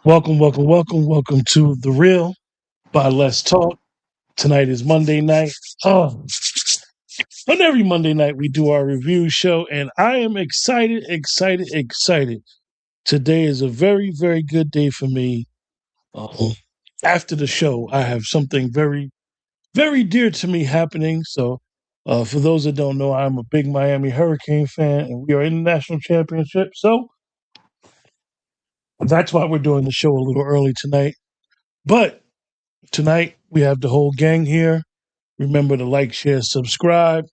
Welcome to The Real by Let's Talk. Tonight is Monday night. Oh, on every Monday night, we do our review show, and I am excited. Today is a very, very good day for me. Uh, After the show, I have something very, very dear to me happening. So, for those that don't know, I'm a big Miami Hurricane fan, and we are in the national championship. So, that's why we're doing the show a little early tonight. But tonight, we have the whole gang here. Remember to like, share, subscribe.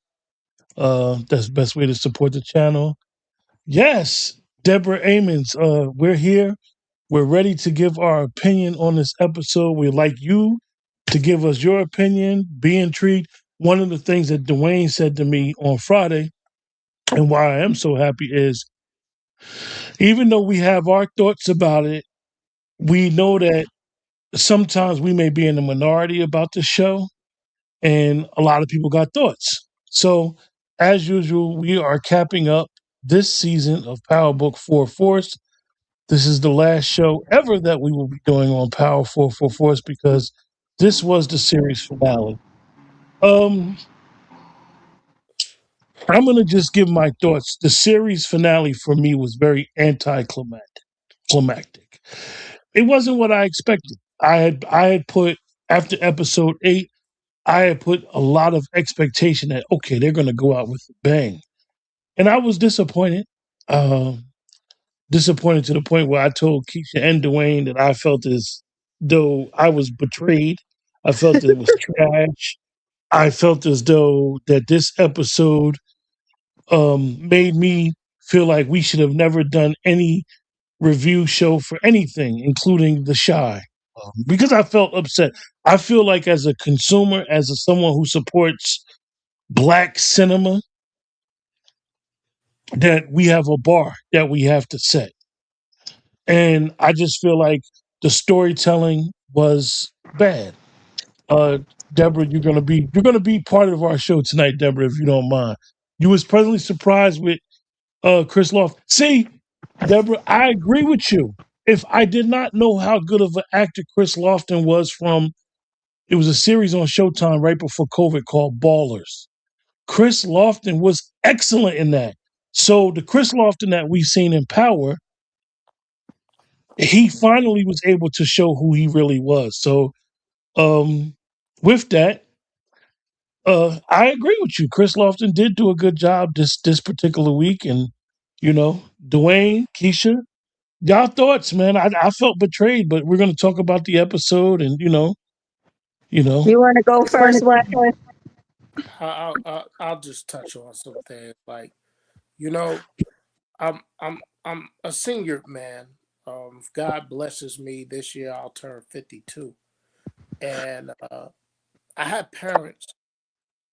That's the best way to support the channel. Yes, Deborah Amons, we're here. We're ready to give our opinion on this episode. We'd like you to give us your opinion. Be intrigued. One of the things that Dwayne said to me on Friday, and why I am so happy, is even though we have our thoughts about it, we know that sometimes we may be in the minority about the show, and a lot of people got thoughts. So, as usual, we are capping up this season of Power Book 4 Force. This is the last show ever that we will be doing on Power 4 Force because this was the series finale. Um, I'm going to just give my thoughts. The series finale for me was very anticlimactic. It wasn't what I expected. I had put after episode 8, I had put a lot of expectation that okay, they're going to go out with a bang, and I was disappointed. Um, Disappointed to the point where I told Keisha and Dwayne that I felt as though I was betrayed. I felt it was trash. I felt as though that this episode made me feel like we should have never done any review show for anything, including The Shy, because I felt upset. I feel like as a consumer, someone who supports black cinema, that we have a bar that we have to set. And I just feel like the storytelling was bad. Uh, Deborah, you're gonna be part of our show tonight, Deborah, if you don't mind. You was pleasantly surprised with Chris Loft. See, Deborah, I agree with you. If I did not know how good of an actor Chris Lofton was from, it was a series on Showtime right before COVID called Ballers. Chris Lofton was excellent in that. So the Chris Lofton that we've seen in Power, he finally was able to show who he really was. So um, with that, I agree with you. Chris Lofton did do a good job this particular week, and Dwayne, Keisha, y'all thoughts, man. I felt betrayed, but we're going to talk about the episode, and you know. You want to go first, what? I'll just touch on some things. Like, you know, I'm a senior man. If God blesses me this year, I'll turn 52, and I had parents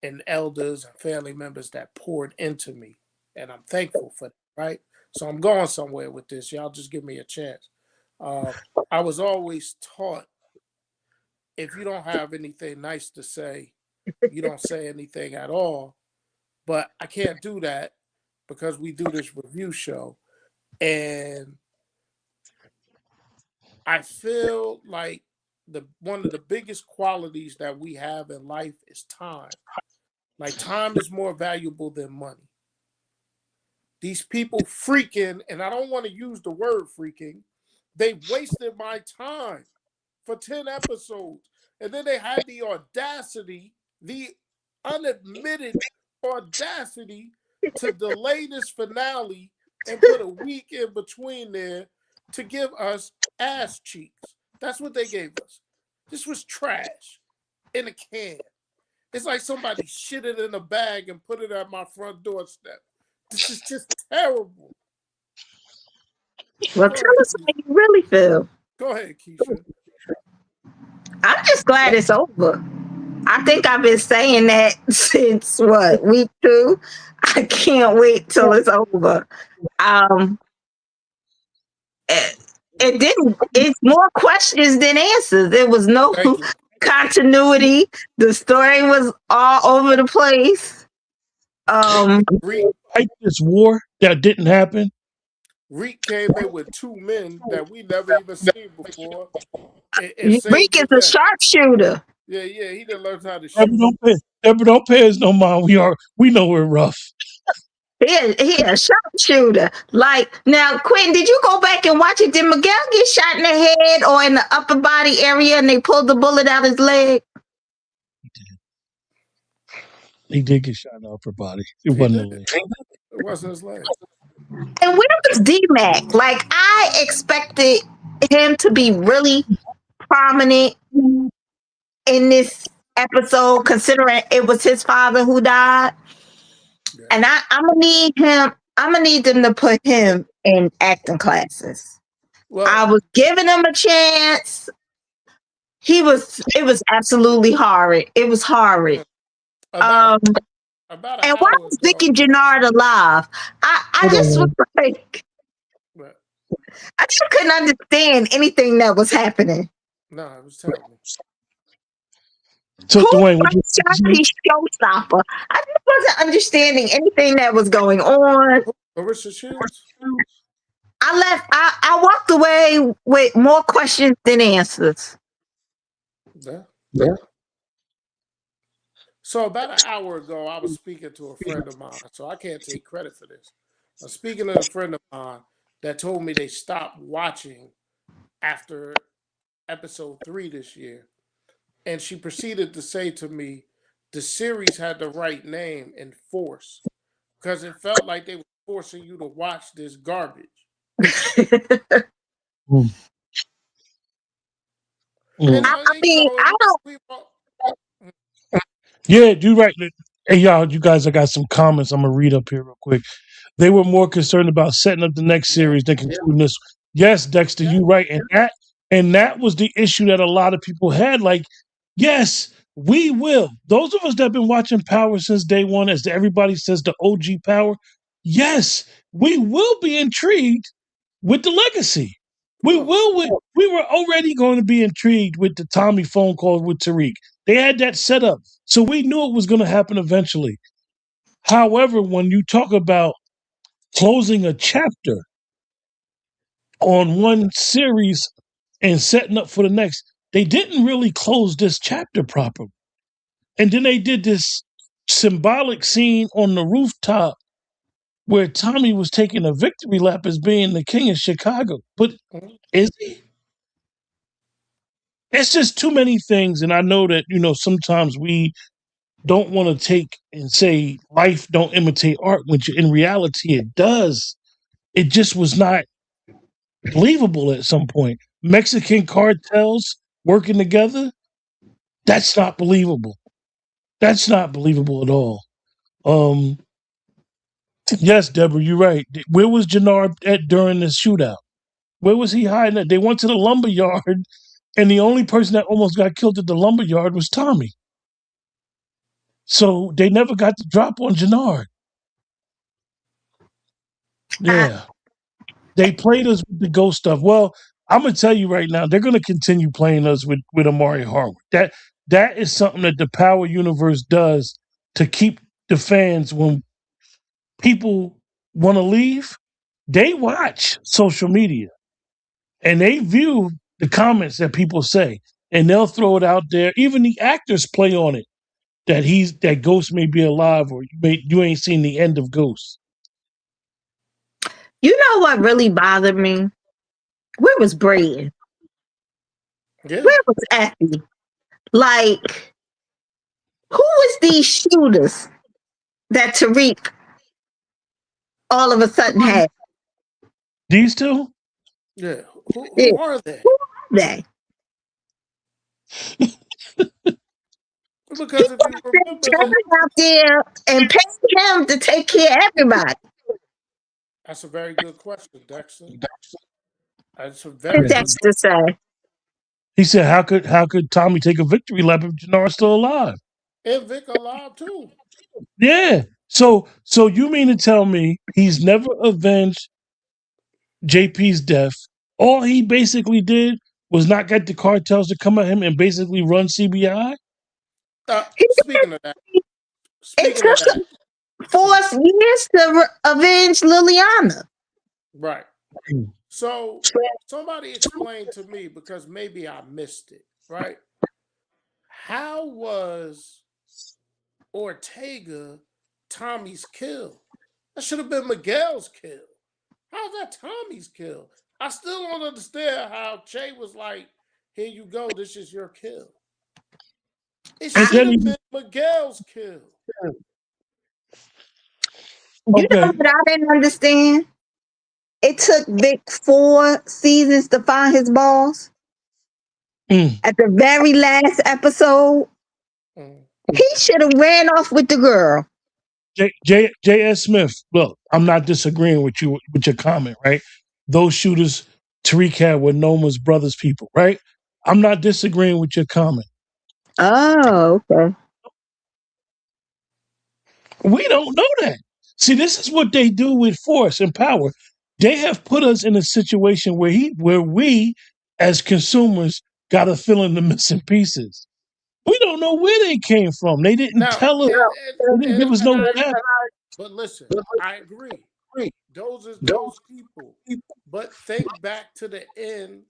and elders and family members that poured into me, and I'm thankful for that. Right, so I'm going somewhere with this. Y'all just give me a chance. Uh, I was always taught if you don't have anything nice to say, you don't say anything at all. But I can't do that because we do this review show. And I feel like the one of the biggest qualities that we have in life is time. Like time is more valuable than money. These people freaking, and I don't want to use the word freaking, they wasted my time for 10 episodes. And then they had the unadmitted audacity to delay this finale and put a week in between there to give us ass cheeks. That's what they gave us. This was trash in a can. It's like somebody shit it in a bag and put it at my front doorstep. This is just terrible. Well, Go tell ahead, us how you really feel. Go ahead, Keisha. I'm just glad it's over. I think I've been saying that since what, week 2. I can't wait till it's over. Um, it, it didn't. It's more questions than answers. There was no Thank you. continuity. The story was all over the place. Re- Like this war that didn't happen. Reek came in with 2 men that we never even seen before and Reek saved is the a day. sharpshooter. Yeah, he didn't learn how to Deborah, shoot. don't pay us no mind. We know we're rough. He a sharpshooter. Like now, Quentin, did you go back and watch it? Did Miguel get shot in the head or in the upper body area, and they pulled the bullet out his leg? He did get shot in the upper body. It He wasn't a did. leg. It wasn't his leg. And where was D-Mac? Like I expected him to be really prominent in this episode, considering it was his father who died. Yeah. And I'm gonna need him. I'm gonna need them to put him in acting classes. Well, I was giving him a chance. It was absolutely horrid. It was horrid. about And an why hour was ago. Vic and Jannard alive? I just was like, But, I just couldn't understand anything that was happening. no, it was terrible. So, Who Dwayne, was Shotzi Showstopper? I just wasn't understanding anything that was going on. Marissa Shields? I walked away with more questions than answers. Yeah. So about an hour ago, I was speaking to a friend of mine, so I can't take credit for this. I was speaking to a friend of mine that told me they stopped watching after episode 3 this year. And she proceeded to say to me, the series had the right name and force, because it felt like they were forcing you to watch this garbage. Mm. And I mean, I don't. Yeah, you're right. Hey, y'all, you guys, I got some comments I'm going to read up here real quick. They were more concerned about setting up the next series than concluding this. Yes, Dexter, you're right. And that was the issue that a lot of people had. Like, yes, we will. Those of us that have been watching Power since day one, as everybody says, the OG Power, yes, we will be intrigued with the legacy. We were already going to be intrigued with the Tommy phone call with Tariq. They had that set up. So we knew it was going to happen eventually. However, when you talk about closing a chapter on one series and setting up for the next, they didn't really close this chapter properly. And then they did this symbolic scene on the rooftop where Tommy was taking a victory lap as being the king of Chicago. But is he? It's just too many things. And I know that, sometimes we don't want to take and say life don't imitate art, which in reality it does. It just was not believable at some point. Mexican cartels working together, that's not believable. That's not believable at all. Yes, Deborah, you're right. Where was Jannard at during the shootout? Where was he hiding at? They went to the lumber yard, and the only person that almost got killed at the lumber yard was Tommy. So they never got the drop on Jannard. Yeah. They played us with the ghost stuff. Well, I'm gonna tell you right now, they're gonna continue playing us with Amari Hardwick. That is something that the Power Universe does to keep the fans when people want to leave. They watch social media and they view the comments that people say, and they'll throw it out there. Even the actors play on it that Ghost may be alive, or you ain't seen the end of Ghost. You know what really bothered me? Where was Brad? Yeah. Where was Effie? Like, who was these shooters that Tariq all of a sudden had? These two? Yeah. Who are they? Who are they? Because if you remember out there and pay him to take care of everybody. that's a very good question, Dexter. That's a very good Dexter say. He said, "How could Tommy take a victory lap if Jannard's still alive?" And Vic alive too. Yeah. So you mean to tell me he's never avenged JP's death? All he basically did was not get the cartels to come at him and basically run CBI? Speaking of that, It took 4 years to avenge Liliana. right. So somebody explain to me, because maybe I missed it, right? How was Ortega Tommy's kill? That should have been Miguel's kill. How's that Tommy's kill? I still don't understand how Che was like, here you go, this is your kill. It And should then have been Miguel's kill. You know okay, what I didn't understand? It took Vic 4 seasons to find his boss. mm, At the very last episode, Mm. he should have ran off with the girl. J.S. Smith. Look, I'm not disagreeing with you with your comment, right? Those shooters Tariq had were Noma's brother's people, right? I'm not disagreeing with your comment. Oh, okay. We don't know that. See, this is what they do with force and power. They have put us in a situation where we, as consumers, got to fill in the missing pieces. We don't know where they came from. They didn't Now, tell us. They didn't give us and no I, depth. but listen, I agree. Those is those people. But think back to the end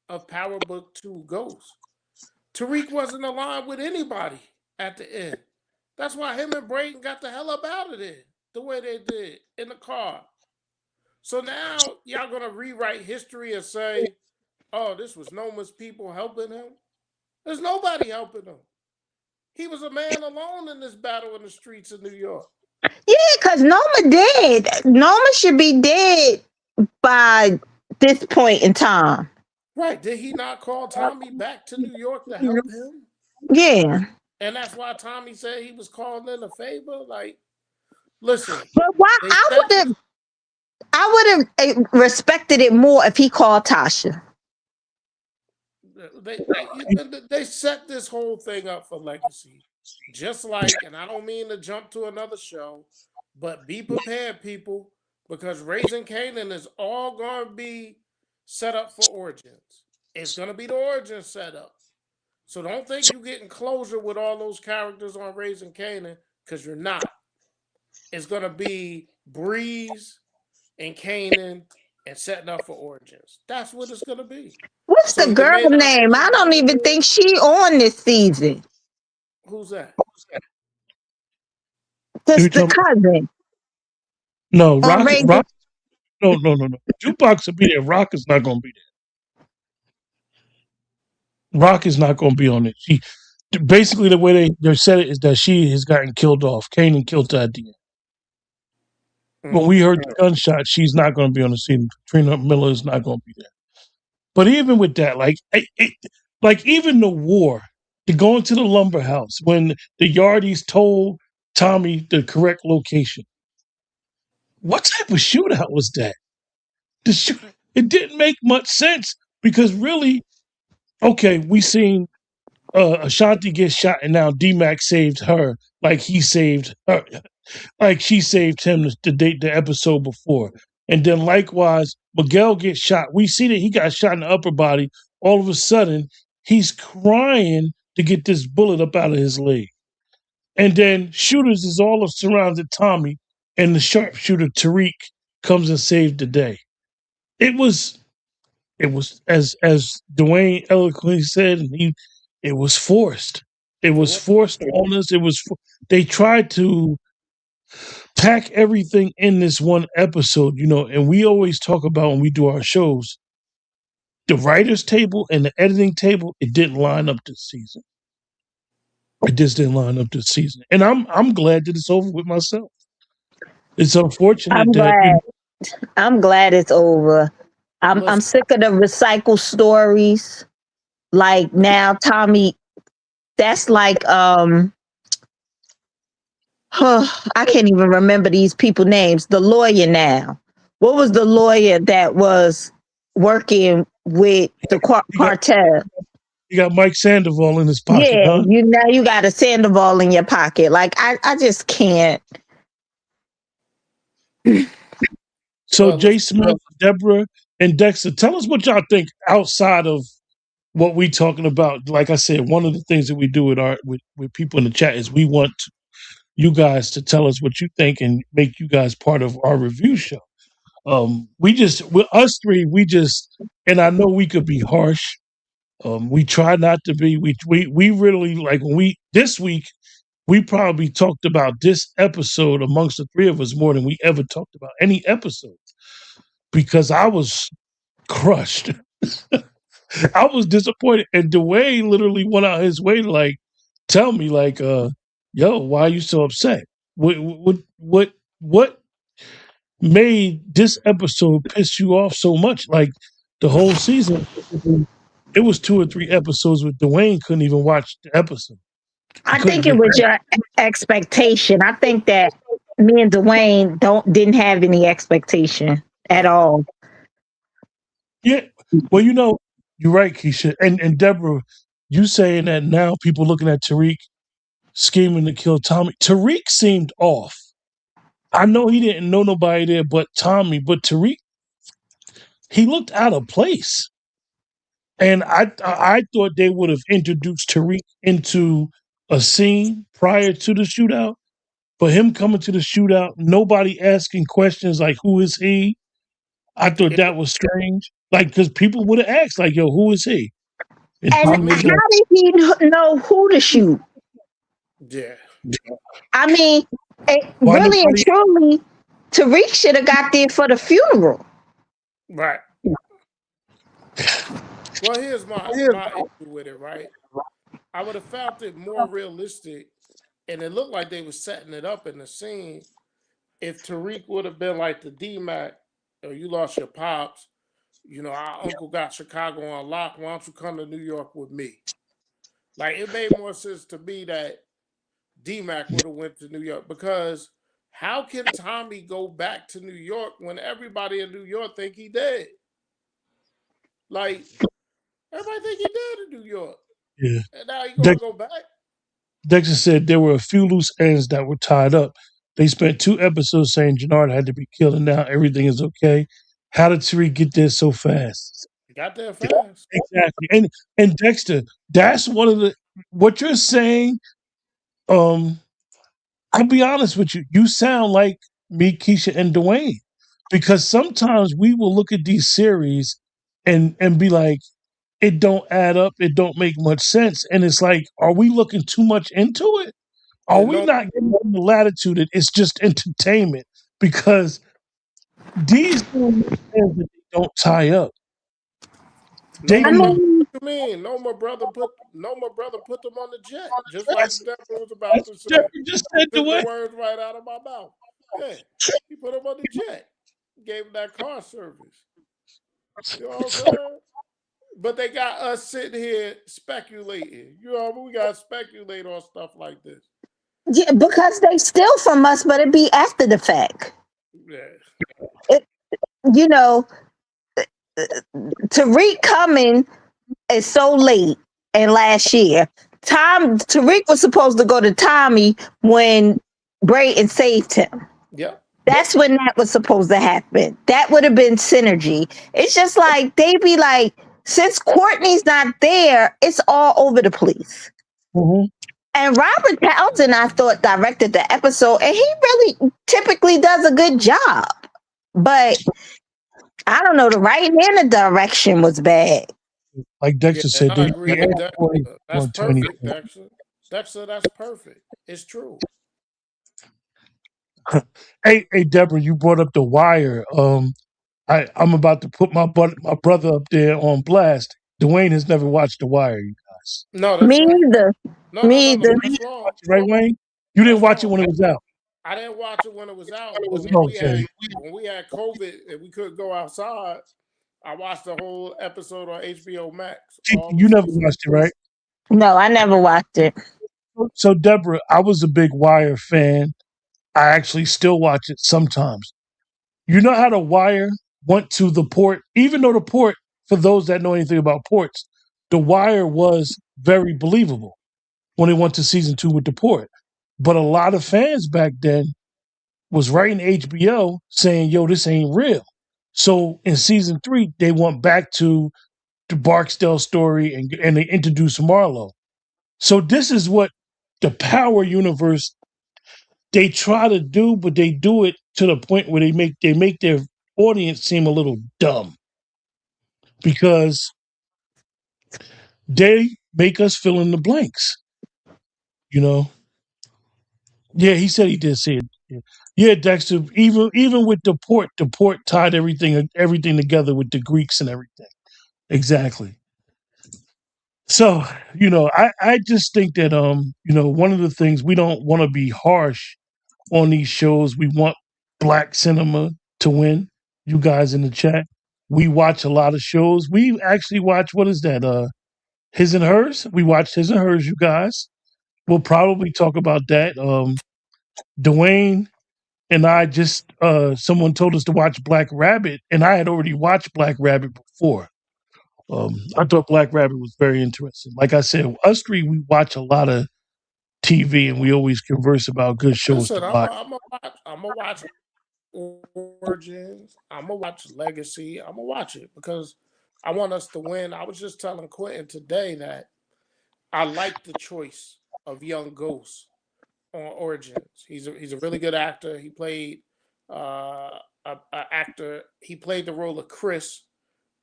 of Power Book 2 Ghost. Tariq wasn't aligned with anybody at the end. That's why him and Brayden got the hell up out of there the way they did in the car. So now y'all gonna rewrite history and say, oh, this was Noma's people helping him? There's nobody helping him. He was a man alone in this battle in the streets of New York. Yeah, because Noma dead. Noma should be dead by this point in time. Right. Did he not call Tommy back to New York to help him? Yeah. And that's why Tommy said he was calling in a favor? Like, listen, But why they set this, I would have respected it more if he called Tasha. they set this whole thing up for legacy. Just like, and I don't mean to jump to another show, but be prepared, people, because Raising Canaan is all going to be set up for Origins. It's going to be the Origin setup. So don't think you're getting closure with all those characters on Raising Canaan, because you're not. It's going to be Breeze and Canaan and setting up for Origins. That's what it's going to be. What's So the you girl may not name? see I don't even think she on this season. who's that? Just the cousin. No, On Raising. Rock. No. Jukebox will be there. Rock is not going to be there. Rock is not going to be on it. She basically the way they said it is that she has gotten killed off. Kanan killed her at the end. When we heard the gunshot, she's not going to be on the scene. Katrina Miller is not going to be there. But even with that, like even the war, to go into the lumber house when the Yardies told Tommy the correct location. What type of shootout was that? It didn't make much sense because really, okay, we seen Ashanti get shot and now D-Mac saved her like he saved her, like she saved him the episode before. And then likewise, Miguel gets shot. We see that he got shot in the upper body. All of a sudden, he's crying to get this bullet up out of his leg. And then shooters is all surrounded Tommy, and the sharpshooter Tariq comes and saved the day. It was as Dwayne eloquently said, it was forced. It was forced on us. They tried to pack everything in this one episode, and we always talk about when we do our shows, the writer's table and the editing table, it didn't line up this season. It just didn't line up this season. And I'm glad that it's over with myself. It's unfortunate I'm glad it's over. I'm sick of the recycle stories. Like now, Tommy, that's like I can't even remember these people names. The lawyer now. What was the lawyer that was working with the cartel? You got Mike Sandoval in his pocket, Yeah, huh? you got a Sandoval in your pocket. Like I just can't. So Jay Smith, Deborah, and Dexter, tell us what y'all think outside of what we talking about. Like I said, one of the things that we do with people in the chat is we want you guys to tell us what you think and make you guys part of our review show. With us three, and I know we could be harsh. We try not to be. We really like when this week we probably talked about this episode amongst the three of us more than we ever talked about any episode because I was crushed. I was disappointed, and Dwayne literally went out his way to like tell me like, "Yo, why are you so upset? What made this episode piss you off so much? Like the whole season, it was 2 or 3 episodes with Dwayne couldn't even watch the episode. I Couldn't think it get was your expectation. I think that me and Dwayne didn't have any expectation at all. yeah. Well, you're right, Keisha, and Deborah. You saying that now people looking at Tariq scheming to kill Tommy. Tariq seemed off. I know he didn't know nobody there but Tommy, but Tariq, he looked out of place. And I thought they would have introduced Tariq into a scene prior to the shootout. For him coming to the shootout, nobody asking questions like, who is he? I thought that was strange. Like, because people would have asked, like, yo, who is he? And And To Tommy how was me, did he know who to shoot? yeah, I mean, why really and nobody? truly, Tariq should have got there for the funeral. right. Well, here's my issue with it, right? I would have felt it more realistic, and it looked like they were setting it up in the scene. If Tariq would have been like the DMAC, or you lost your pops, our uncle got Chicago on lock. Why don't you come to New York with me? Like it made more sense to me that DMAC would have went to New York because how can Tommy go back to New York when everybody in New York think he dead? Like everybody think he dead in New York, Yeah. and now he gonna go back. Dexter said there were a few loose ends that were tied up. They spent 2 episodes saying Jannard had to be killed and now everything is okay. How did Tariq get there so fast? He got there fast. Exactly. And Dexter, that's one of the what you're saying, I'll be honest with you, you sound like me, Keisha, and Dwayne. Because sometimes we will look at these series and be like, it don't add up, it don't make much sense. And it's like, are we looking too much into it? Are Yeah, we no, not giving them the latitude that it's just entertainment? Because these don't tie up. no They I more be brother. mean, What you mean? No more brother put them on the jet, just like that's Deborah was about that's to what say. you just said the Took the way. words right out of my mouth. Yeah, he put him on the jet, gave him that car service. You know what I'm saying? But they got us sitting here speculating. You know, we got to speculate on stuff like this. yeah, because they steal from us, but it be after the fact. Yeah, It, you know, Tariq coming is so late and last year. Tariq was supposed to go to Tommy when Brayton saved him. yep. That's when that was supposed to happen. That would have been synergy. It's just like they be like, since Courtney's not there, it's all over the place. Mhm. And Robert Townsend, I thought, directed the episode, and he really typically does a good job. But I don't know, the writing and the direction was bad. Like Yeah, Dexter said, I they agree with asked that. for it That's to anything. perfect, Dexter. Dexter, that's perfect. It's true. Hey, Deborah, you brought up the wire. I'm about to put my brother up there on blast. Dwayne has never watched The Wire, you guys. No, that's Me wrong. either. No, no, Me no, no. either. That's wrong. Right, Wayne? You didn't That's watch it wrong. when it was out. I didn't watch it when it was out, but Okay. when we had COVID and we couldn't go outside, I watched the whole episode on HBO Max. All the You never seasons. watched it, right? No, I never watched it. So, Deborah, I was a big Wire fan. I actually still watch it sometimes. You know how The Wire went to the port, even though the port, for those that know anything about ports, The Wire was very believable when it went to season 2 with the port. But a lot of fans back then was writing HBO saying, yo, this ain't real. So in season 3, they went back to the Barksdale story and they introduced Marlowe. So this is what the Power universe they try to do, but they do it to the point where they make audience seem a little dumb because they make us fill in the blanks. You know, yeah, he said he did see it. Yeah, Dexter. Even with the port tied everything together with the Greeks and everything. Exactly. So I just think that one of the things we don't want to be harsh on these shows. We want black cinema to win. You guys in the chat, we watch a lot of shows. We actually watch what is that? His and Hers. We watched His and Hers. You guys. We'll probably talk about that. Dwayne and I just someone told us to watch Black Rabbit, and I had already watched Black Rabbit before. I thought Black Rabbit was very interesting. Like I said, us three we watch a lot of TV, and we always converse about good shows to Listen, watch. I'm gonna watch Origins. I'm gonna watch Legacy. I'm gonna watch it because I want us to win. I was just telling Quentin today that I like the choice of young Ghost on Origins. He's a really good actor. He played a actor. He played the role of Chris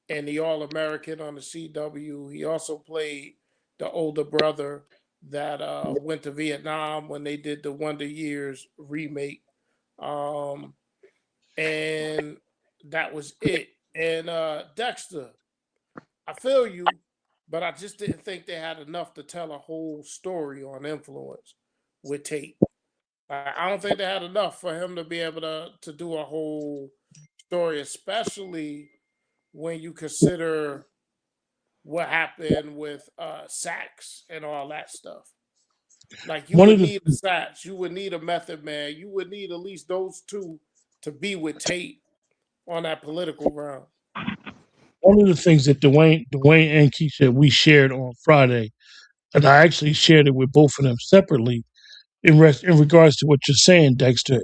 in the All American on the CW. He also played the older brother that went to Vietnam when they did the Wonder Years remake. Um, and that was it. And Dexter, I feel you, but I just didn't think they had enough to tell a whole story on influence with Tate. I don't think they had enough for him to be able to do a whole story, especially when you consider what happened with Sachs and all that stuff. Like you One would of the need a Sachs, you would need a Method Man, you would need at least those two to be with Tate on that political round. one of the things that Dwayne and Keisha we shared on Friday, and I actually shared it with both of them separately in regards to what you're saying, Dexter.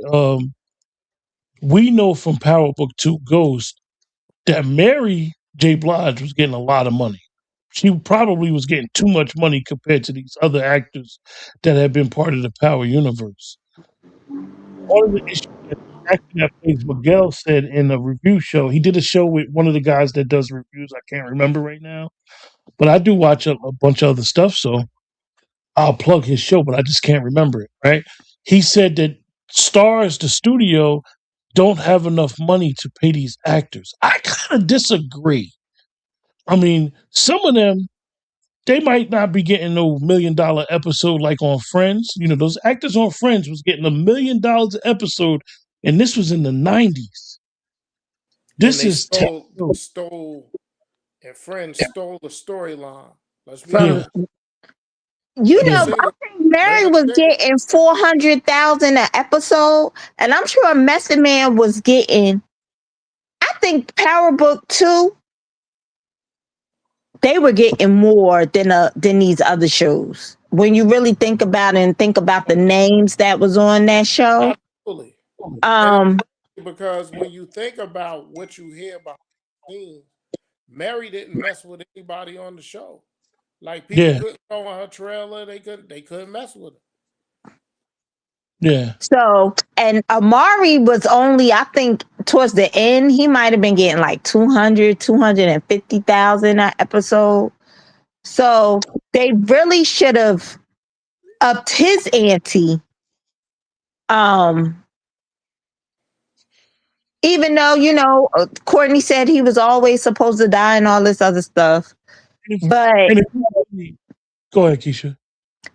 We know from Power Book 2 Ghost that Mary J. Blige was getting a lot of money. She probably was getting too much money compared to these other actors that have been part of the Power universe. One of the issues that the actor that plays Miguel said in a review show, he did a show with one of the guys that does reviews. I can't remember right now, but I do watch a bunch of other stuff, so I'll plug his show, but I just can't remember it, right? He said that stars, the studio, don't have enough money to pay these actors. I kind of disagree. I mean, some of them, they might not be getting no $1 million episode like on Friends. Those actors on Friends was getting $1 million an episode, and this was in the 90s. And This is terrible. and Friends stole the storyline. Let's be Yeah, honest. They I could yeah. say that. think They Mary could was say that. getting 400,000 an episode, and I'm sure Method Man was getting. I think Power Book 2, they were getting more than these other shows. When you really think about it and think about the names that was on that show. Absolutely. And it's Um, because when you think about what you hear behind the scenes, Mary didn't mess with anybody on the show. Like people Yeah, couldn't go on her trailer, they couldn't mess with her. yeah. so and Amari was only, I think towards the end, he might have been getting like 250,000 an episode. So they really should have upped his ante. Um, Even though, Courtney said he was always supposed to die and all this other stuff. And But go ahead, Keisha.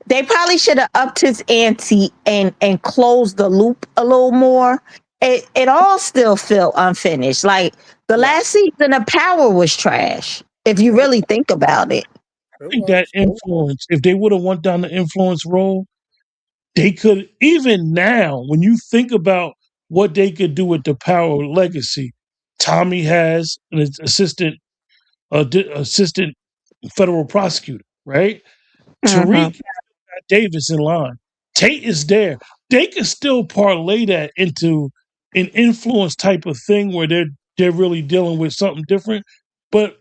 they probably should have upped his ante and closed the loop a little more. It all still felt unfinished. Like the Right. last season of Power was trash, if you really think about it. I It think that was. influence, if they would have went down the influence role, they could, even now, when you think about what they could do with the Power legacy, Tommy has an assistant federal prosecutor, right? Mm-hmm. Tariq got Davis in line. Tate is there. They could still parlay that into an influence type of thing where they're really dealing with something different. But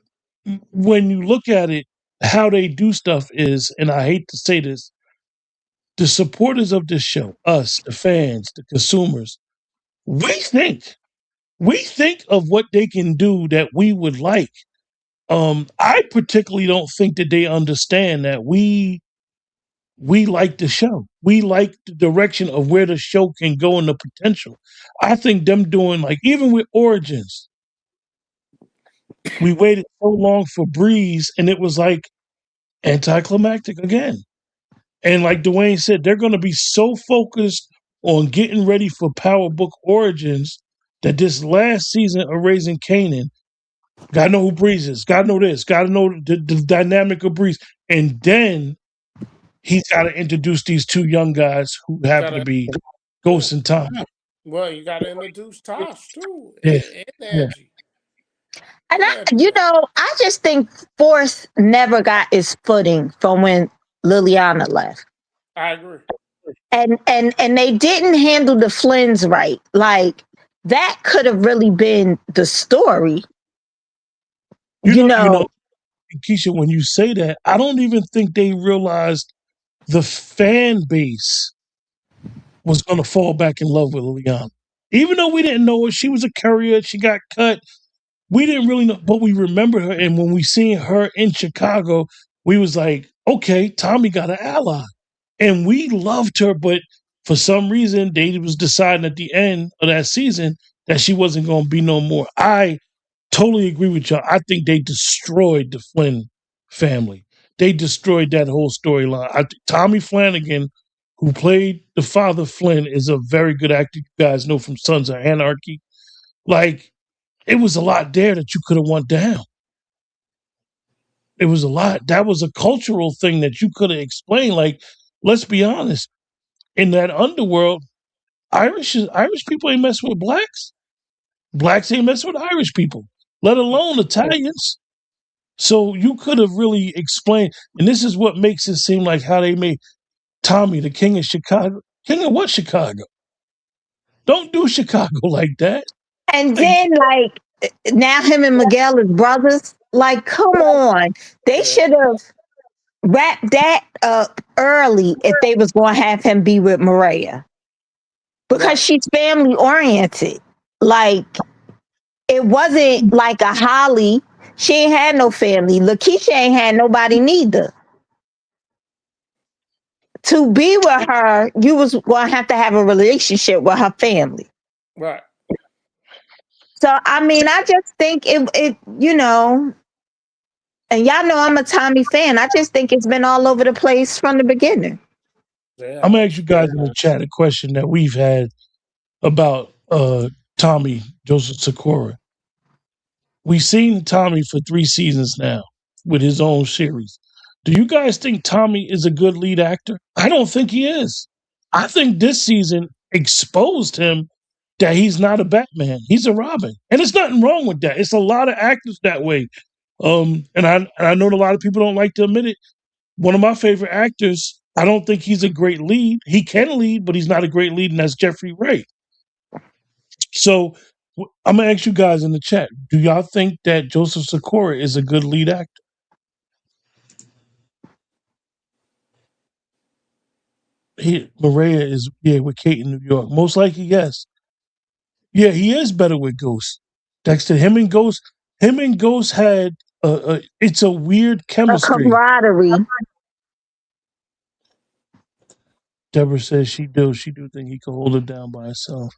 when you look at it, how they do stuff is, and I hate to say this, the supporters of this show, us, the fans, the consumers, we think we think of what they can do that we would like. I particularly don't think that they understand that we like the show. We like the direction of where the show can go and the potential. I think them doing like even with Origins, we waited so long for Breeze, and it was like anticlimactic again. And like Dwayne said, they're going to be so focused on getting ready for Power Book Origins that this last season of Raising Kanan, gotta know who Breeze is, gotta know this, gotta know the dynamic of Breeze, and then he's got to introduce these two young guys who happen to be Ghost and Tom. Well, you got to introduce Tosh too, Yeah. and Angie. And I just think Force never got its footing from when Liliana left. I agree. And they didn't handle the Flynns right. Like that could have really been the story. You know, Keisha, when you say that, I don't even think they realized the fan base was going to fall back in love with Liliana. Even though we didn't know her, she was a courier, she got cut. We didn't really know, but we remember her. And when we seen her in Chicago, we was like, okay, Tommy got an ally. And we loved her, but for some reason, they was deciding at the end of that season that she wasn't going to be no more. I totally agree with y'all. I think they destroyed the Flynn family. They destroyed that whole storyline. Tommy Flanagan, who played the father Flynn, is a very good actor. You guys know from Sons of Anarchy. Like, it was a lot there that you could have went down. It was a lot. That was a cultural thing that you could have explained. Like, let's be honest. In that underworld, Irish people ain't messing with blacks. Blacks ain't messing with Irish people, let alone Italians. So you could have really explained, and this is what makes it seem like how they made Tommy the king of Chicago. King of what Chicago? Don't do Chicago like that. and then like now him and Miguel is brothers. Like, come on. They should have wrapped that up early if they was gonna have him be with Maria. Because she's family oriented. Like it wasn't like a Holly. She ain't had no family. Lakeisha ain't had nobody neither. To be with her, you was gonna have to have a relationship with her family. Right. So I mean, I just think it and y'all know I'm a Tommy fan. I just think it's been all over the place from the beginning. Yeah. I'm gonna ask you guys in the chat a question that we've had about Tommy Joseph Sikora. We've seen Tommy for 3 seasons now with his own series. Do you guys think Tommy is a good lead actor? I don't think he is. I think this season exposed him that he's not a Batman. He's a Robin. And there's nothing wrong with that. It's a lot of actors that way. And I know a lot of people don't like to admit it. One of my favorite actors, I don't think he's a great lead. He can lead, but he's not a great lead, and that's Jeffrey Wright. So I'm gonna ask you guys in the chat: do y'all think that Joseph Sikora is a good lead actor? Maria is with Kate in New York. Most likely, yes. Yeah, he is better with Ghost. Dexter, him and Ghost had it's a weird A chemistry. camaraderie. Deborah says she do think he could hold it down by himself.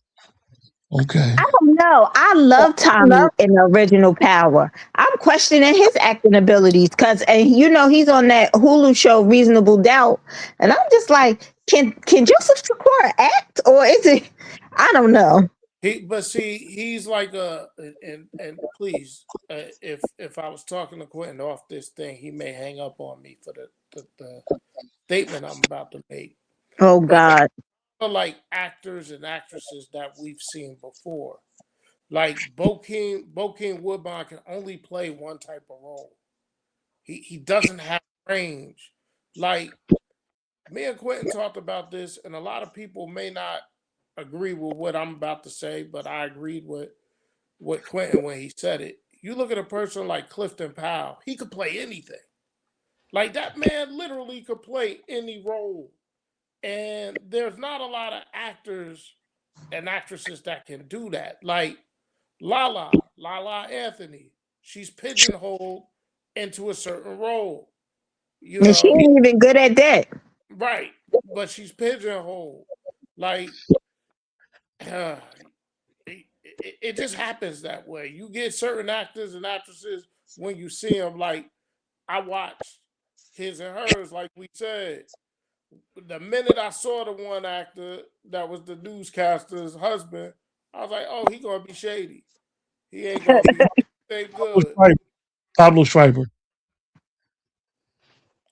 Okay. I don't know. I love Tommy in the original Power. I'm questioning his acting abilities because, and he's on that Hulu show Reasonable Doubt, and I'm just like, can Joseph Sikora act, or is it? I don't know. He's like and please, if I was talking to Quentin off this thing, he may hang up on me for the statement I'm about to make. Oh God. Like actors and actresses that we've seen before. Like Bokeem Woodbine can only play one type of role. He doesn't have range. Like me and Quentin talked about this, and a lot of people may not agree with what I'm about to say, but I agreed with Quentin when he said it. You look at a person like Clifton Powell, he could play anything. Like that man literally could play any role. And there's not a lot of actors and actresses that can do that. Like Lala Anthony. She's pigeonholed into a certain role. You And she know, ain't even good at that. right? But she's pigeonholed. Like, it, it just happens that way. You get certain actors and actresses when you see them. Like, I watched His and Hers, like we said. The minute I saw the one actor that was the newscaster's husband, I was like, oh, he gonna be shady. He ain't gonna be good. Pablo Schreiber.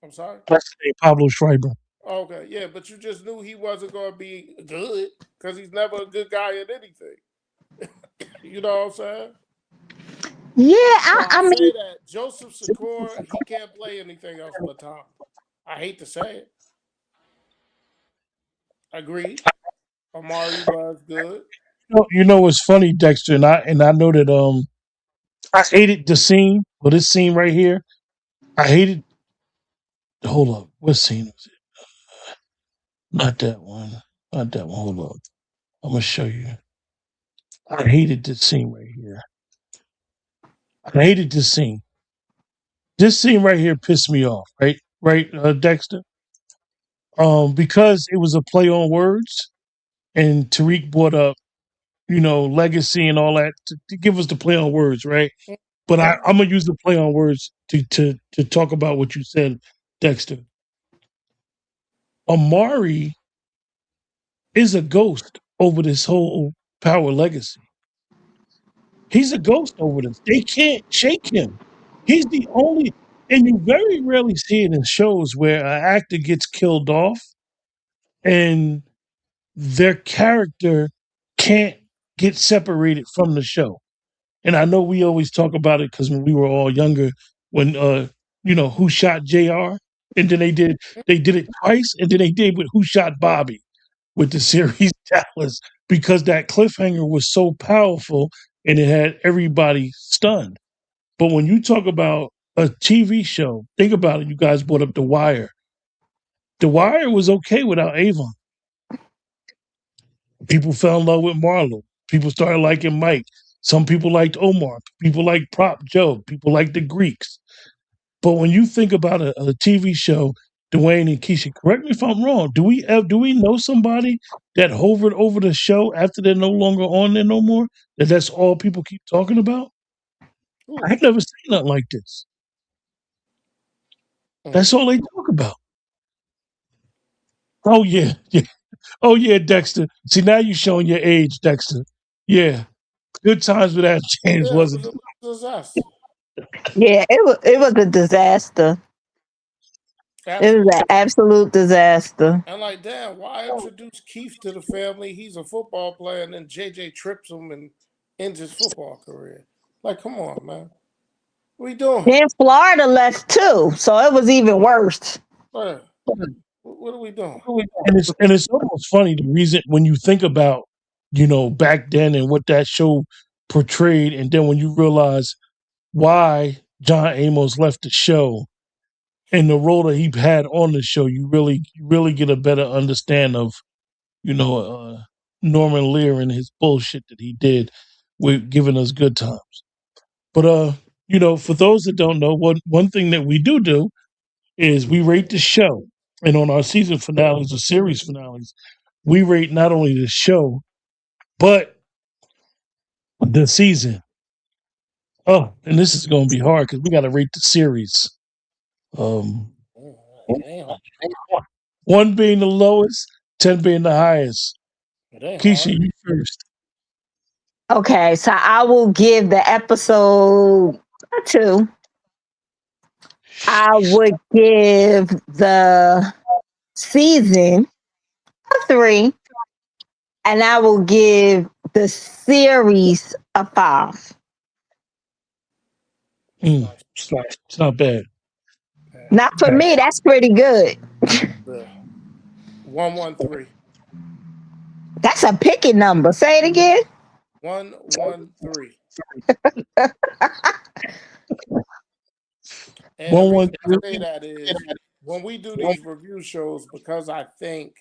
I'm sorry. That's the name, Pablo Schreiber. Okay, yeah, but you just knew he wasn't gonna be good because he's never a good guy at anything. You know what I'm saying? Yeah, So I I mean, say that Joseph Secor, he can't play anything else but Tom. I hate to say it. Agreed. Amari was good. You know what's funny, Dexter, and I know that I hated the scene. Well, this scene right here, I hated. Hold up, what scene was it? Not that one. Not that one. Hold up, I'm gonna show you. I hated this scene right here. I hated this scene. This scene right here pissed me off. Right, Dexter. Because it was a play on words, and Tariq brought up, legacy and all that to give us the play on words, right? But I'm gonna use the play on words to talk about what you said, Dexter. Amari is a ghost over this whole power legacy. He's a ghost over this. They can't shake him. He's the only, and you very rarely see it in shows where an actor gets killed off and their character can't get separated from the show. And I know we always talk about it because when we were all younger, when Who Shot JR, and then they did it twice, and then they did with Who Shot Bobby with the series Dallas because that cliffhanger was so powerful and it had everybody stunned. But when you talk about a TV show, think about it. You guys brought up The Wire. The Wire was okay without Avon. People fell in love with Marlo. People started liking Mike. Some people liked Omar. People liked Prop Joe. People liked the Greeks. But when you think about a TV show, Dwayne and Keisha, correct me if I'm wrong. Do we know somebody that hovered over the show after they're no longer on there no more? That's all people keep talking about. Ooh. I've never seen nothing like this. That's all they talk about. Oh yeah, yeah. Oh yeah, Dexter. See now you're showing your age, Dexter. Yeah, good times with that James Yeah, it wasn't. was a disaster. yeah, it was a disaster. It was an Absolutely. absolute disaster. And like, damn, why introduce Keith to the family? He's a football player, and then JJ trips him and ends his football career. Like, come on, man. What are we doing? Then Florida left too, so it was even worse. Man, what are we doing? And it's almost funny the reason when you think about back then and what that show portrayed, and then when you realize why John Amos left the show and the role that he had on the show, you really get a better understand of you know Norman Lear and his bullshit that he did with giving us good times. But for those that don't know, one thing that we do is we rate the show, and on our season finales or series finales, we rate not only the show but the season. Oh, and this is going to be hard because we got to rate the series. Um, It ain't hard. one being the lowest, 10 being the highest. It ain't Keisha, hard. you first. Okay, so I will give the episode 2. I would give the season a 3, and I will give the series a 5. Nice. It's not bad. Not for me, that's pretty good. Yeah. 113. That's a picky number. Say it again. 113. And the One one reason I say that is when we do these review shows, because I think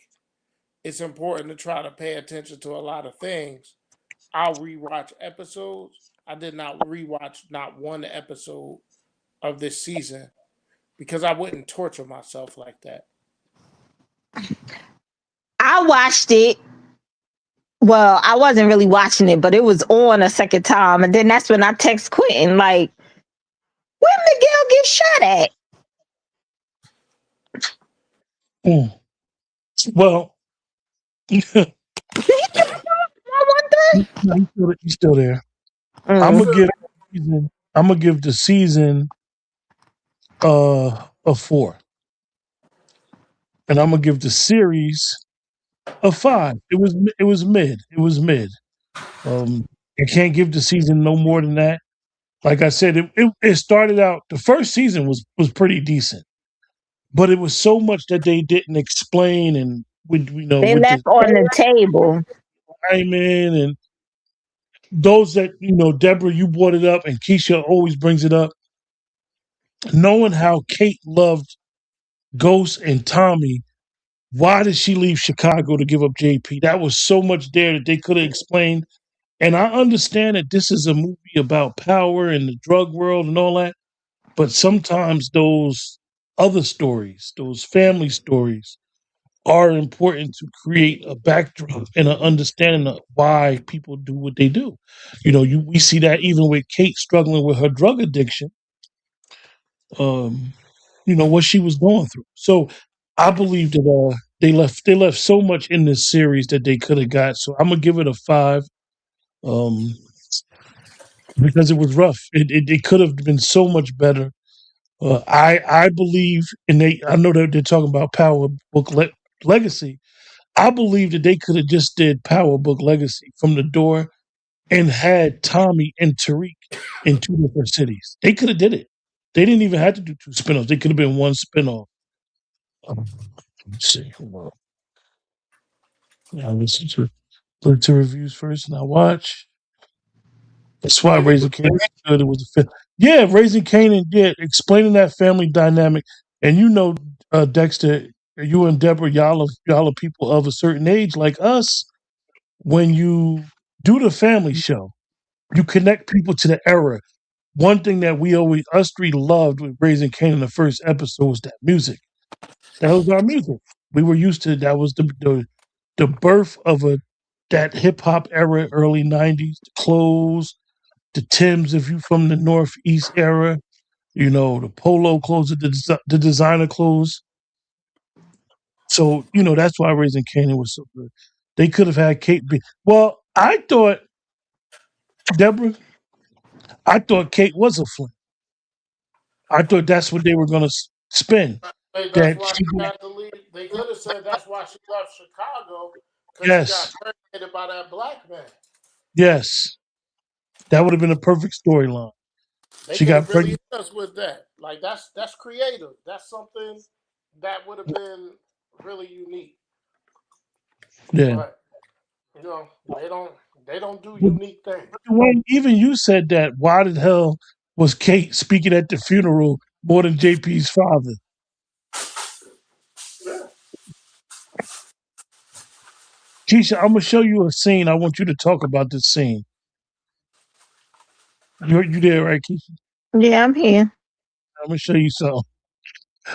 it's important to try to pay attention to a lot of things. I'll rewatch episodes. I did not rewatch not one episode of this season because I wouldn't torture myself like that. I watched it. Well, I wasn't really watching it, but it was on a second time. And then that's when I text Quentin, like, where Miguel get shot at? Mm. Well, Did he get shot one day? he's still there. I'm Mm. gonna give the season a 4, and I'm gonna give the series a 5. It was mid. It was mid. I can't give the season no more than that. Like I said, it started out. The first season was pretty decent, but it was so much that they didn't explain, and They with the left on the table. Hyman and those that Deborah, you brought it up, and Keisha always brings it up. Knowing how Kate loved Ghost and Tommy, why did she leave Chicago to give up JP? That was so much there that they could have explained. And I understand that this is a movie about power and the drug world and all that, but sometimes those other stories, those family stories, are important to create a backdrop and an understanding of why people do what they do. We see that even with Kate struggling with her drug addiction, what she was going through. So I believe that they left so much in this series that they could have got. So I'm gonna give it a 5. Um, because it was rough. It could have been so much better. I believe, I know that they're talking about Power Book Legacy. I believe that they could have just did Power Book Legacy from the door and had Tommy and Tariq in 2 different cities. They could have did it. They didn't even have to do 2 spinoffs. They could have been 1 spinoff. Let's see. Hold on. Now listen to reviews first, and I watch. That's why Like it was Raising Canaan was good. It was a film. Yeah, Raising Canaan. Yeah, explaining that family dynamic, and Dexter, you and Deborah, y'all are people of a certain age like us. When you do the family show, you connect people to the era. One thing that us 3 loved with Raising Canaan, the first episode, was that music. That was our music. We were used to that. Was the birth of that hip hop era, early '90s. The clothes, the Timbs, if you from the Northeast era, the polo clothes, the designer clothes. So, that's why Raising Canaan was so good. They could have had Kate be. Well, Deborah, I thought Kate was a flame. I thought that's what they were going to spin. Hey, that's That why she, she had to leave. They could have said that's why she left Chicago because she got yes, terminated by that black man. yes, that would have been a perfect storyline. They She could have got really pregnant. hit us with that. Like that's creative. That's something that would have been really unique. Yeah. But they don't do unique things. Dwayne, even you said that. Why the hell was Kate speaking at the funeral more than JP's father? Keisha, I'm gonna show you a scene. I want you to talk about this scene. You there, right, Keisha? Yeah, I'm here. I'm gonna show you something.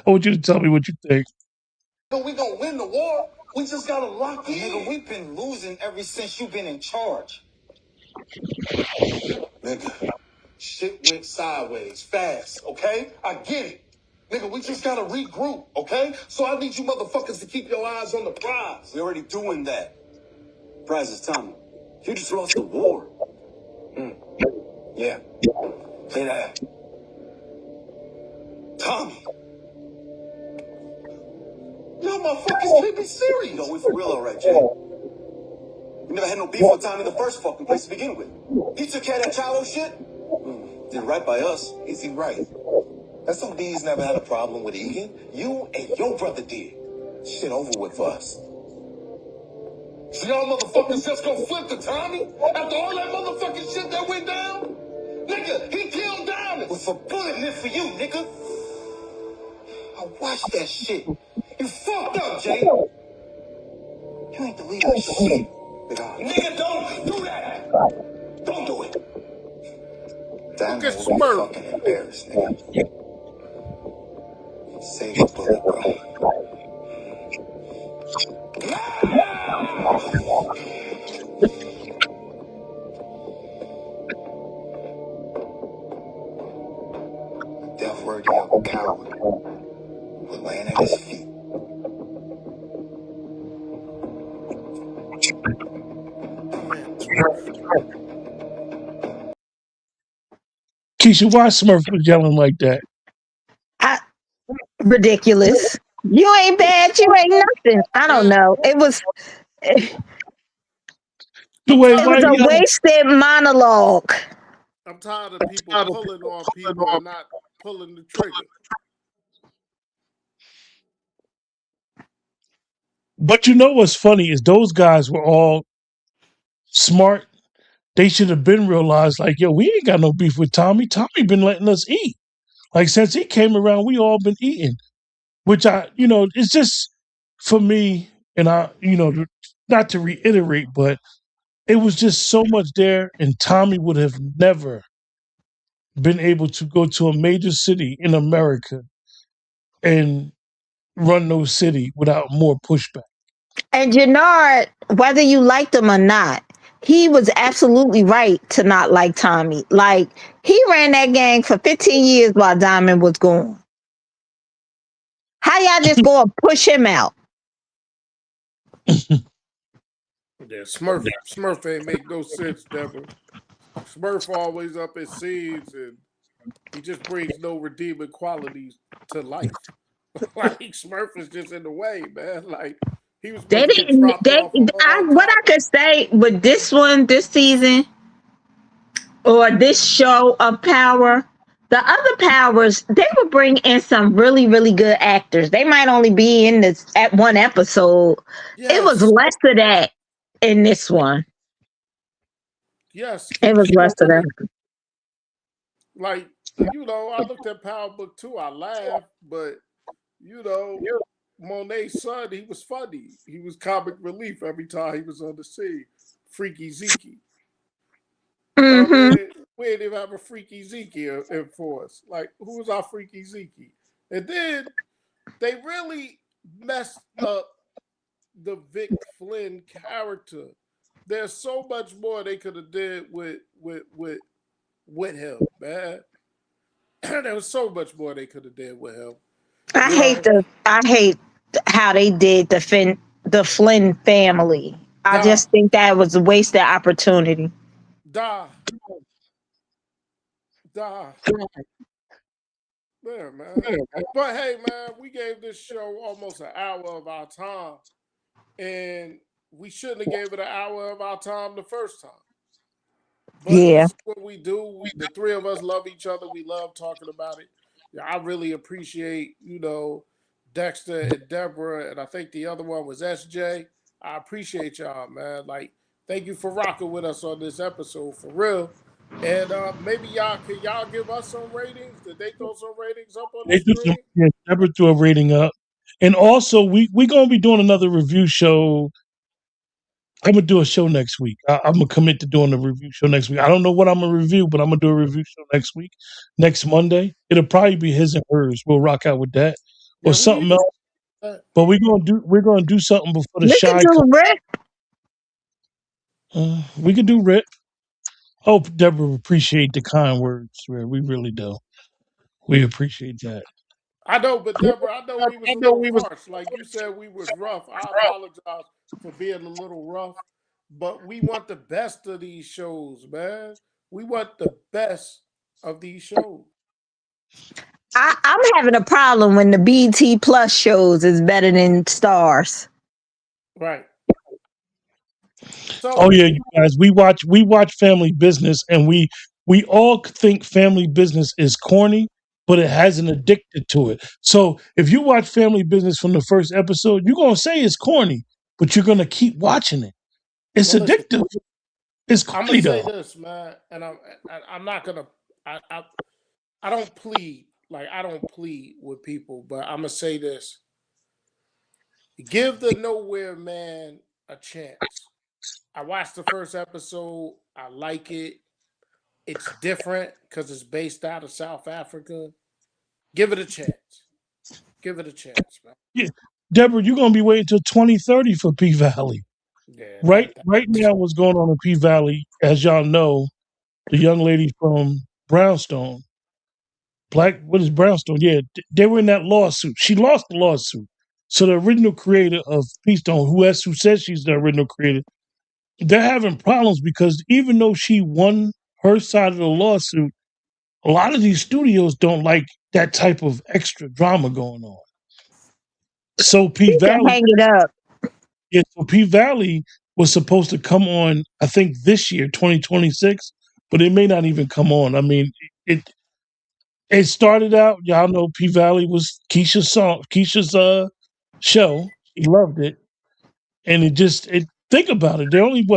I want you to tell me what you think. We gonna win the war. We just gotta lock in. Nigga, we've been losing ever since you've been in charge. Nigga, shit went sideways fast, okay? I get it. Nigga, we just gotta regroup, okay? So I need you motherfuckers to keep your eyes on the prize. We already doing that. Prize is Tommy. You just lost the war. Yeah. Play that. Tommy. Y'all motherfuckers can't be serious. No, we for real all right, Jay. We never had no beef with Tommy in the first fucking place to begin with. He took care of that Chalo shit. Did right by us. Is he right? SOD's never had a problem with Egan. You and your brother did. Shit over with for us. So y'all motherfuckers just gonna flip to Tommy? After all that motherfucking shit that went down? Nigga, he killed Diamond. With a bullet meant for you, nigga. I watched that shit. You fucked up, Jay. You ain't the leader of shit. Nigga, don't do that. Don't do it. That Look at will be Smurf. fucking embarrassed, nigga. Save a bullet, bro. Death worthy of a coward. We're laying at his feet. Man, Smurf. Keisha, why Smurf was yelling like that? Ridiculous. You ain't bad. You ain't nothing. I don't Man, know. It was The I'm way it why was tired. a he yelling? wasted monologue. I'm tired of people pulling on people and not pulling the trigger. But you know what's funny is those guys were all smart. They should have been realized, like, yo, we ain't got no beef with Tommy. Tommy been letting us eat. Like since he came around, we all been eating. Which it's just for me, and not to reiterate, but it was just so much there, and Tommy would have never been able to go to a major city in America and run no city without more pushback. And Jannard, whether you liked him or not, he was absolutely right to not like Tommy. Like he ran that gang for 15 years while Diamond was gone. How y'all just go and push him out? Yeah, Smurf ain't make no sense, Deborah. Smurf always up at scenes and he just brings no redeeming qualities to life. Like Smurf is just in the way, man. Like he was They supposed to get didn't. dropped off a long What I time could ago. say with this one, this season, or this show of Power, the other Powers, they would bring in some really, really good actors. They might only be in this at one episode. It was Yes, less of that in this one. yes, It was Keisha. less of that. Like I looked at Power Book 2, I laughed, but you know, Monet's son, he was funny. He was comic relief every time he was on the scene. Freaky Zeke. I Hmm. mean, we didn't even have a Freaky Zeke in for us. Like, who was our Freaky Zeke? And then they really messed up the Vic Flynn character. There's so much more they could have did with him, man. There was so much more they could have did with him. You know, I hate how they did the Flynn family. I da, just think that was a wasted opportunity. da, da. Yeah, man. But hey, man, we gave this show almost an hour of our time, and we shouldn't have gave it an hour of our time the first time. But this Yeah. is what we do. The three of us love each other. We love talking about it. Yeah, I really appreciate, Dexter and Deborah, and I think the other one was SJ. I appreciate y'all, man. Like, thank you for rocking with us on this episode for real. And maybe y'all give us some ratings? Did they throw some ratings up on the They do some, screen? yeah, Deborah threw a rating up, and also we gonna be doing another review show. I'm gonna do a show next week. I'm gonna commit to doing a review show next week. I don't know what I'm gonna review, but I'm gonna do a review show next week, next Monday. It'll probably be his and hers. We'll rock out with that or Yeah, we need something to. else. But we're gonna do something before the We could shy do come. Rick. We could do Rip. Hope Deborah appreciate the kind words. We really do. We appreciate that. I know, but Deborah, I know we was a little harsh. Like you said, we was rough. I apologize for being a little rough, but we want the best of these shows, man. We want the best of these shows. I'm having a problem when the BT Plus shows is better than Stars. Right. Oh So yeah, you guys. We watch Family Business, and we all think Family Business is corny, but it hasn't addicted to it. So if you watch Family Business from the first episode, you're gonna say it's corny, but you're gonna keep watching it. It's well listen, addictive. It's I'm gonna corny say though. this, man, and I'm not gonna I don't plead. Like I don't plead with people, but I'm gonna say this. Give the Nowhere Man a chance. I watched the first episode. I like it. It's different because it's based out of South Africa. Give it a chance. Give it a chance, man. Yeah. Deborah, you're gonna be waiting till 2030 for P Valley. Yeah, Right now, what's going on in P Valley, as y'all know, the young lady from Brownstone, what is Brownstone? Yeah, they were in that lawsuit. She lost the lawsuit. So the original creator of Peastone, who says she's the original creator, they're having problems because even though she won her side of the lawsuit, a lot of these studios don't like that type of extra drama going on. So P You can Valley, hang it up. yeah, so P Valley was supposed to come on, I think this year, 2026, but it may not even come on. I mean, it it started out, y'all know P Valley was Keisha's show. He loved it. And think about it. They're only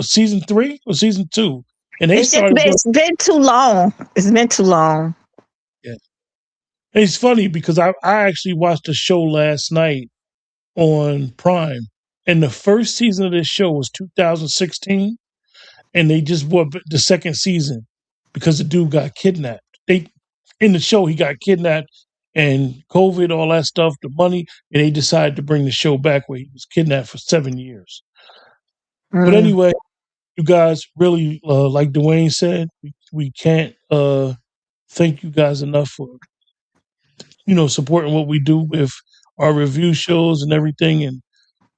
season 3 or season 2. And they started It's been too long. It's been too long. yeah. It's funny because I actually watched a show last night on Prime. And the first season of this show was 2016. And they just bought the second season because the dude got kidnapped. In the show he got kidnapped and COVID, all that stuff, the money, and they decided to bring the show back where he was kidnapped for 7 years. But anyway, you guys really, like Dwayne said, we can't thank you guys enough for supporting what we do with our review shows and everything. And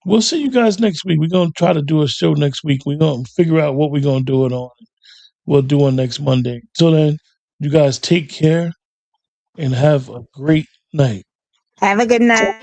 we'll see you guys next week. We're gonna try to do a show next week. We're gonna figure out what we're gonna do it on. We'll do it next Monday. Till then, you guys take care and have a great night. Have a good night.